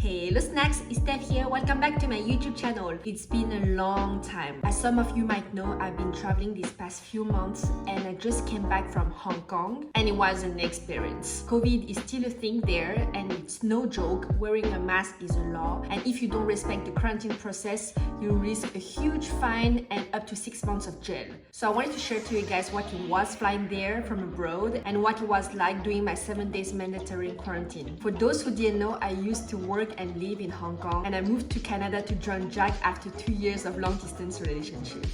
Hello snacks, it's Steph here. Welcome back to my YouTube channel. It's been a long time. As some of you might know, I've been traveling these past few months and I just came back from Hong Kong and it was an experience. COVID is still a thing there and it's no joke. Wearing a mask is a law, and if you don't respect the quarantine process, you risk a huge fine and up to 6 months of jail. So I wanted to share to you guys what it was flying there from abroad and what it was like doing my 7 days mandatory quarantine. For those who didn't know, I used to work and live in Hong Kong and I moved to Canada to join Jack after 2 years of long distance relationship.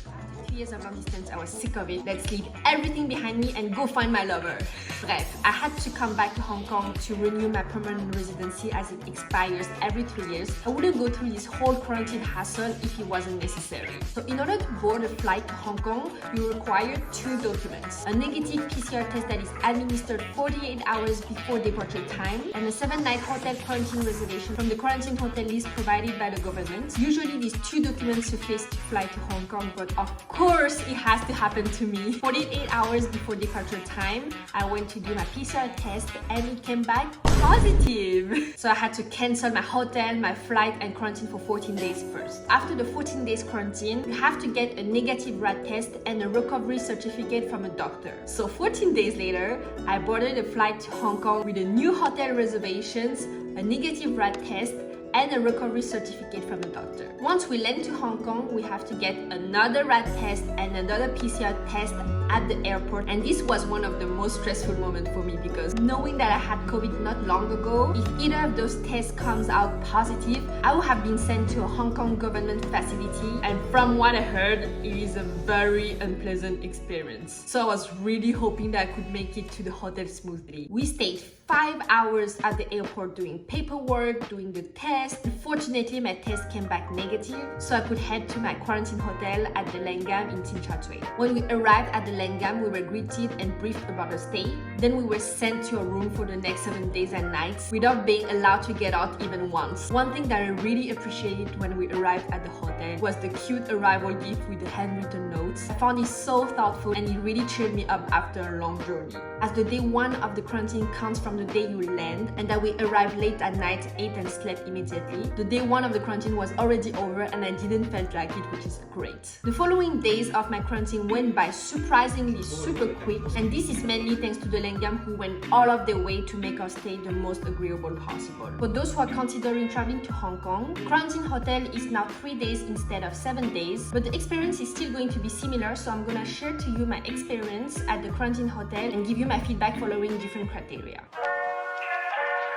2 years of long distance, I was sick of it. Let's leave everything behind me and go find my lover. Bref, I had to come back to Hong Kong to renew my permanent residency as it expires every 3 years. I wouldn't go through this whole quarantine hassle if it wasn't necessary. So in order to board a flight to Hong Kong, you require 2 documents. A negative PCR test that is administered 48 hours before departure time, and a 7-night hotel quarantine reservation from the quarantine hotel list provided by the government. Usually these 2 documents suffice to fly to Hong Kong, but of course it has to happen to me. 48 hours before departure time, I went to do my PCR test and it came back positive. So I had to cancel my hotel, my flight and quarantine for 14 days first. After the 14 days quarantine, you have to get a negative rat test and a recovery certificate from a doctor. So 14 days later, I boarded a flight to Hong Kong with a new hotel reservations, a negative rat test and a recovery certificate from a doctor. Once we land to Hong Kong, we have to get another rat test and another PCR test at the airport, and this was one of the most stressful moments for me because knowing that I had COVID not long ago, if either of those tests comes out positive, I would have been sent to a Hong Kong government facility, and from what I heard, it is a very unpleasant experience. So I was really hoping that I could make it to the hotel smoothly. We stayed 5 hours at the airport doing paperwork, doing the test. Unfortunately, my test came back negative, so I could head to my quarantine hotel at the Langham in Tsim Sha Tsui. When we arrived at the Langham, we were greeted and briefed about the stay. Then we were sent to a room for the next 7 days and nights without being allowed to get out even once. One thing that I really appreciated when we arrived at the hotel was the cute arrival gift with the handwritten notes. I found it so thoughtful and it really cheered me up after a long journey. As the day 1 of the quarantine counts from the day you land, and that we arrived late at night, ate and slept immediately, the day 1 of the quarantine was already over and I didn't feel like it, which is great. The following days of my quarantine went by surprisingly super quick, and this is mainly thanks to the Langham who went all of their way to make our stay the most agreeable possible. For those who are considering traveling to Hong Kong, quarantine hotel is now 3 days instead of 7 days, but the experience is still going to be similar, so I'm gonna share to you my experience at the quarantine hotel and give you my feedback following different criteria.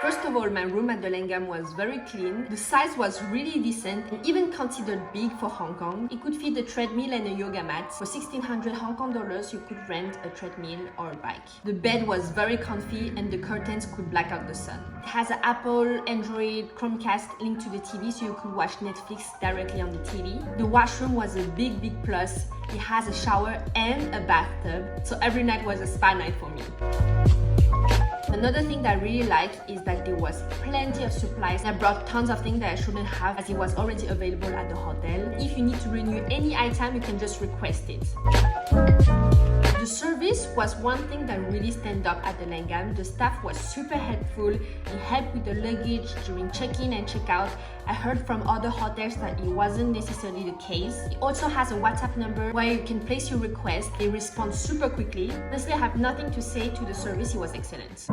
First of all, my room at the Langham was very clean. The size was really decent and even considered big for Hong Kong. It could fit a treadmill and a yoga mat. For 1,600 Hong Kong dollars, you could rent a treadmill or a bike. The bed was very comfy and the curtains could block out the sun. It has an Apple, Android, Chromecast linked to the TV so you could watch Netflix directly on the TV. The washroom was a big plus. It has a shower and a bathtub, so every night was a spa night for me. Another thing that I really liked is that there was plenty of supplies. I brought tons of things that I shouldn't have as it was already available at the hotel. If you need to renew any item, you can just request it. The service was one thing that really stand up at the Langham. The staff was super helpful. It helped with the luggage during check-in and check-out. I heard from other hotels that it wasn't necessarily the case. It also has a WhatsApp number where you can place your request. They respond super quickly. Honestly, I have nothing to say to the service. It was excellent.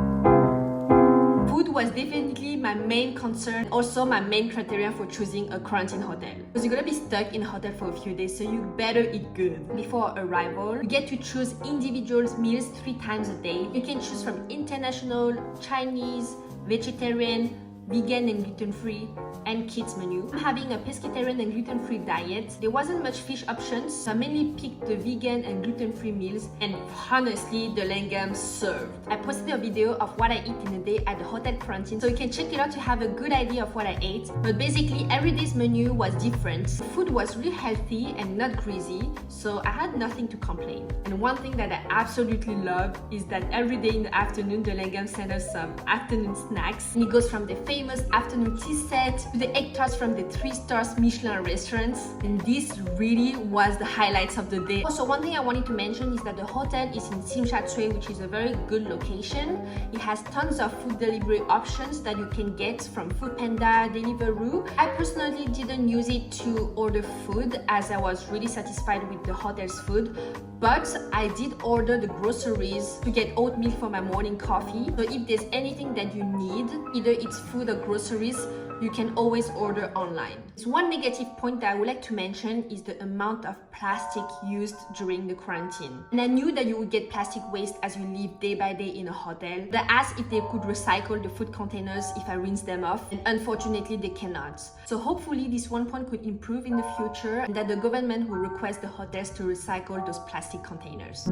Food was definitely my main concern, also my main criteria for choosing a quarantine hotel. Because you're gonna be stuck in a hotel for a few days, so you better eat good. Before arrival, you get to choose individual meals 3 times a day. You can choose from international, Chinese, vegetarian, vegan and gluten-free, and kids menu. I'm having a pescatarian and gluten-free diet. There wasn't much fish options, so I mainly picked the vegan and gluten-free meals, and honestly, the Langham served. I posted a video of what I eat in a day at the hotel quarantine, so you can check it out to have a good idea of what I ate. But basically, every day's menu was different. The food was really healthy and not greasy, so I had nothing to complain. And one thing that I absolutely love is that every day in the afternoon, the Langham sent us some afternoon snacks. And it goes from the famous afternoon tea set to the egg tarts from the 3-star Michelin restaurants. And this really was the highlights of the day. Also, one thing I wanted to mention is that the hotel is in Tsimsha, which is a very good location. It has tons of food delivery options that you can get from Foodpanda, Deliveroo. I personally didn't use it to order food as I was really satisfied with the hotel's food, but I did order the groceries to get oatmeal for my morning coffee. So if there's anything that you need, either it's food or groceries, you can always order online. One negative point that I would like to mention is the amount of plastic used during the quarantine. And I knew that you would get plastic waste as you live day by day in a hotel. I asked if they could recycle the food containers if I rinse them off, and unfortunately they cannot. So hopefully this one point could improve in the future, and that the government will request the hotels to recycle those plastic containers.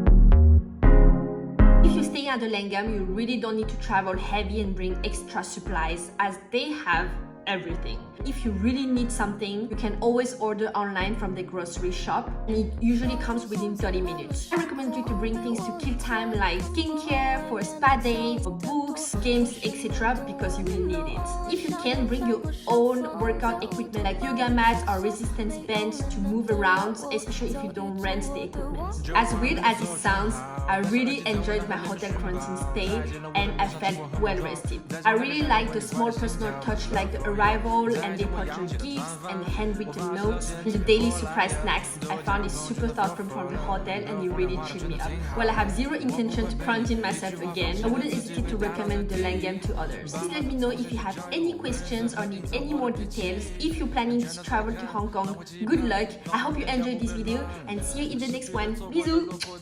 If you're staying at the Langham, you really don't need to travel heavy and bring extra supplies, as they have everything. If you really need something, you can always order online from the grocery shop, and it usually comes within 30 minutes. I recommend you to bring things to kill time like skincare, for a spa date, for books, games, etc. because you will need it. If you can, bring your own workout equipment like yoga mats or resistance bands to move around, especially if you don't rent the equipment. As weird as it sounds, I really enjoyed my hotel quarantine stay and I felt well rested. I really liked the small personal touch like the arrival and departure gifts and the handwritten notes and the daily surprise snacks. I found it super thoughtful from the hotel and it really cheered me up. While I have zero intention to quarantine myself again, I wouldn't hesitate to recommend the Langham to others. Please let me know if you have any questions or need any more details. If you're planning to travel to Hong Kong, good luck. I hope you enjoyed this video and see you in the next one. Bisous!